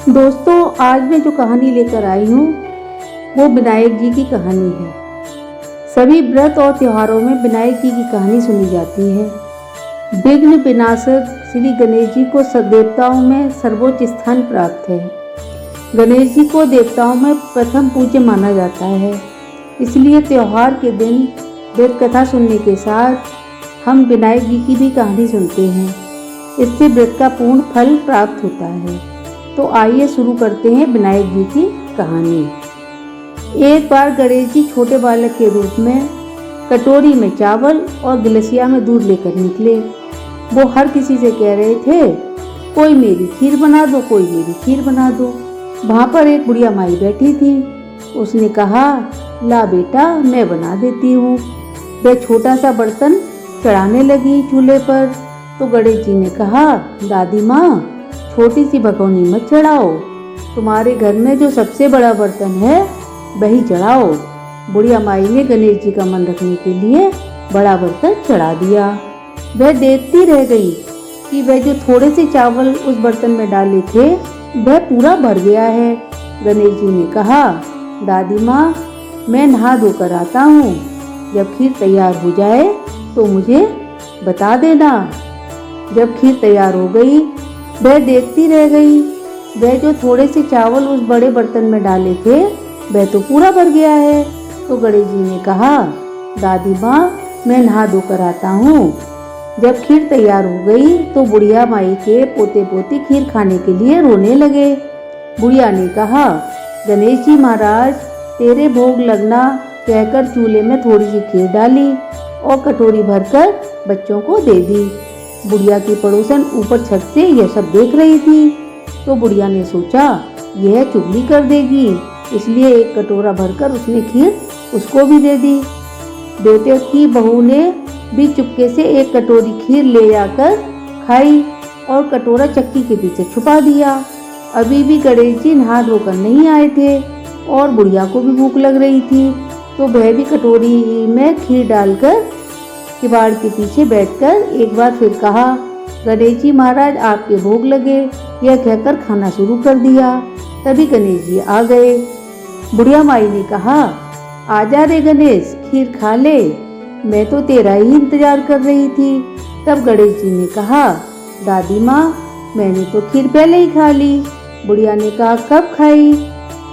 दोस्तों, आज मैं जो कहानी लेकर आई हूँ वो विनायक जी की कहानी है। सभी व्रत और त्योहारों में विनायक जी की कहानी सुनी जाती है। विघ्न विनाशक श्री गणेश जी को देवताओं में सर्वोच्च स्थान प्राप्त है। गणेश जी को देवताओं में प्रथम पूज्य माना जाता है। इसलिए त्योहार के दिन वेद कथा सुनने के साथ हम विनायक जी की भी कहानी सुनते हैं। इससे व्रत का पूर्ण फल प्राप्त होता है। तो आइए शुरू करते हैं विनायक जी की कहानी। एक बार गणेश जी छोटे बालक के रूप में कटोरी में चावल और गिलसिया में दूध लेकर निकले। वो हर किसी से कह रहे थे, कोई मेरी खीर बना दो, कोई मेरी खीर बना दो। वहाँ पर एक बुढ़िया माई बैठी थी। उसने कहा, ला बेटा, मैं बना देती हूँ। वह छोटा सा बर्तन चढ़ाने लगी चूल्हे पर। तो गणेश जी ने कहा, दादी माँ, छोटी सी भगोनी मत चढ़ाओ, तुम्हारे घर में जो सबसे बड़ा बर्तन है वही चढ़ाओ। बुढ़िया माई ने गणेश जी का मन रखने के लिए बड़ा बर्तन चढ़ा दिया। वह देखती रह गई कि वह जो थोड़े से चावल उस बर्तन में डाले थे वह पूरा भर गया है। गणेश जी ने कहा, दादी माँ, मैं नहा धोकर आता हूँ, जब खीर तैयार हो जाए तो मुझे बता देना। जब खीर तैयार हो गई, वह देखती रह गई, वह जो थोड़े से चावल उस बड़े बर्तन में डाले थे वह तो पूरा भर गया है। तो गणेश जी ने कहा, दादी माँ, मैं नहा धोकर आता हूँ। जब खीर तैयार हो गई तो बुढ़िया माई के पोते पोती खीर खाने के लिए रोने लगे। बुढ़िया ने कहा, गणेश जी महाराज, तेरे भोग लगना कहकर चूल्हे में थोड़ी सी खीर डाली और कटोरी भरकर बच्चों को दे दी। बुढ़िया की पड़ोसन ऊपर छत से यह सब देख रही थी। तो बुढ़िया ने सोचा, यह चुगली कर देगी, इसलिए एक कटोरा भरकर उसने खीर उसको भी दे दी। बेटे की बहू ने भी चुपके से एक कटोरी खीर ले जाकर खाई और कटोरा चक्की के पीछे छुपा दिया। अभी भी गणेश जी नहा धोकर नहीं आए थे और बुढ़िया को भी भूख लग रही थी। तो वह भी कटोरी में खीर डालकर किवाड़ के पीछे बैठकर एक बार फिर कहा, गणेश जी महाराज, आपके भोग लगे, यह कहकर खाना शुरू कर दिया। तभी गणेश जी आ गए। बुढ़िया माई ने कहा, आजा रे गणेश, खीर खा ले, मैं तो तेरा ही इंतजार कर रही थी। तब गणेश जी ने कहा, दादी माँ, मैंने तो खीर पहले ही खा ली। बुढ़िया ने कहा, कब खाई?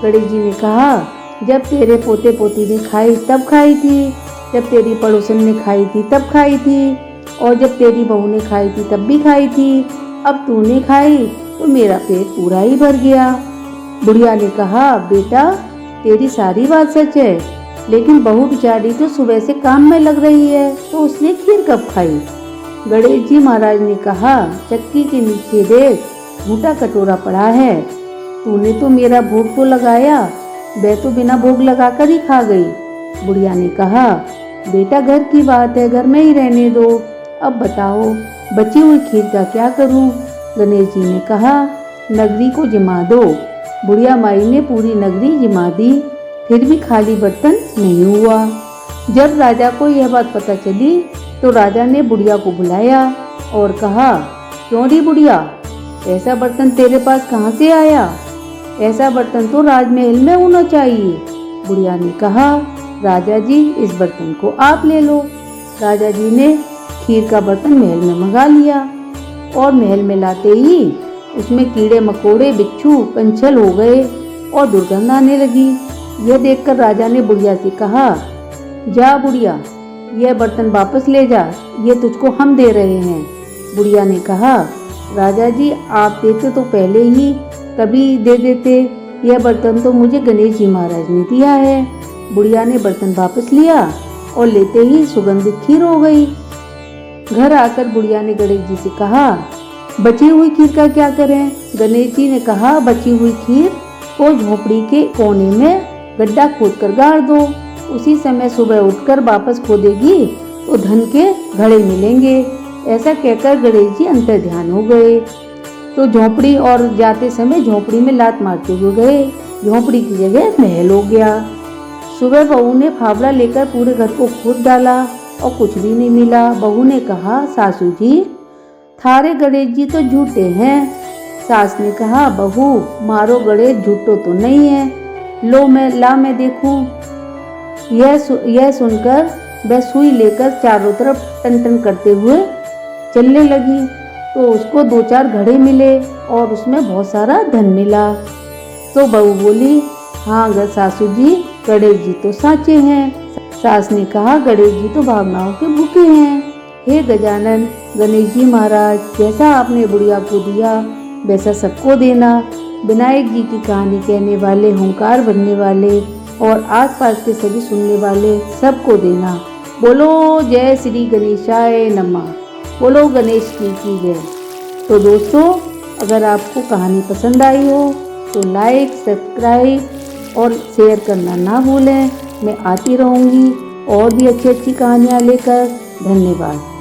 गणेश जी ने कहा, जब तेरे पोते पोती ने खाई तब खाई थी, जब तेरी पड़ोसन ने खाई थी तब खाई थी, और जब तेरी बहू ने खाई थी तब भी खाई थी। अब तूने खाई तो मेरा पेट पूरा ही भर गया। बुढ़िया ने कहा, बेटा, तेरी सारी बात सच है, लेकिन बहू बेचारी तो सुबह से काम में लग रही है, तो उसने खीर कब खाई? गणेश जी महाराज ने कहा, चक्की के नीचे देख, मोटा कटोरा पड़ा है, तूने तो मेरा भोग तो लगाया, वह तो बिना भोग लगाकर ही खा गई। बुढ़िया ने कहा, बेटा, घर की बात है, घर में ही रहने दो। अब बताओ, बची हुई खीर का क्या करूं? गणेश जी ने कहा, नगरी को जिमा दो। बुढ़िया माई ने पूरी नगरी जिमा दी, फिर भी खाली बर्तन नहीं हुआ। जब राजा को यह बात पता चली तो राजा ने बुढ़िया को बुलाया और कहा, क्यों री बुढ़िया, ऐसा बर्तन तेरे पास कहाँ से आया? ऐसा बर्तन तो राजमहल में होना चाहिए। बुढ़िया ने कहा, राजा जी, इस बर्तन को आप ले लो। राजा जी ने खीर का बर्तन महल में मंगा लिया और महल में लाते ही उसमें कीड़े मकोड़े, बिच्छू, कंछल हो गए और दुर्गंध आने लगी। यह देखकर राजा ने बुढ़िया से कहा, जा बुढ़िया, यह बर्तन वापस ले जा, ये तुझको हम दे रहे हैं। बुढ़िया ने कहा, राजा जी, आप देते तो पहले ही कभी दे देते, यह बर्तन तो मुझे गणेश जी महाराज ने दिया है। बुढ़िया ने बर्तन वापस लिया और लेते ही सुगंधित खीर हो गई। घर आकर बुढ़िया ने गणेश जी से कहा, बची हुई खीर का क्या करें? गणेश जी ने कहा, बची हुई खीर को झोपड़ी के कोने में गड्ढा खोदकर गाड़ दो। उसी समय सुबह उठकर वापस खोदेगी तो धन के घड़े मिलेंगे। ऐसा कहकर गणेश जी अंतर ध्यान हो गए। तो झोपड़ी और जाते समय झोपड़ी में लात मारते हुए गए। झोपड़ी की जगह महल हो गया। सुबह बहू ने फावड़ा लेकर पूरे घर को खोद डाला और कुछ भी नहीं मिला। बहू ने कहा, सासू जी, थारे गणेश जी तो झूठे हैं, सास ने कहा, बहू मारो गणेश झूठो तो नहीं है, लो मैं देखूं। यह सुनकर वह सुई लेकर चारों तरफ टन टन करते हुए चलने लगी। तो उसको 2-4 घड़े मिले और उसमें बहुत सारा धन मिला। तो बहू बोली, हाँ सासू जी, गणेश जी तो साचे हैं। सास ने कहा, गणेश जी तो भावनाओं के भूखे हैं। हे गजानन गणेश जी महाराज, जैसा आपने बुढ़िया को दिया वैसा सबको देना। विनायक जी की कहानी कहने वाले, हुंकार बनने वाले और आसपास के सभी सुनने वाले सबको देना। बोलो जय श्री गणेशाय नमः। बोलो गणेश जी की जय। तो दोस्तों, अगर आपको कहानी पसंद आई हो तो लाइक, सब्सक्राइब और शेयर करना ना भूलें। मैं आती रहूँगी और भी अच्छी अच्छी कहानियाँ लेकर। धन्यवाद।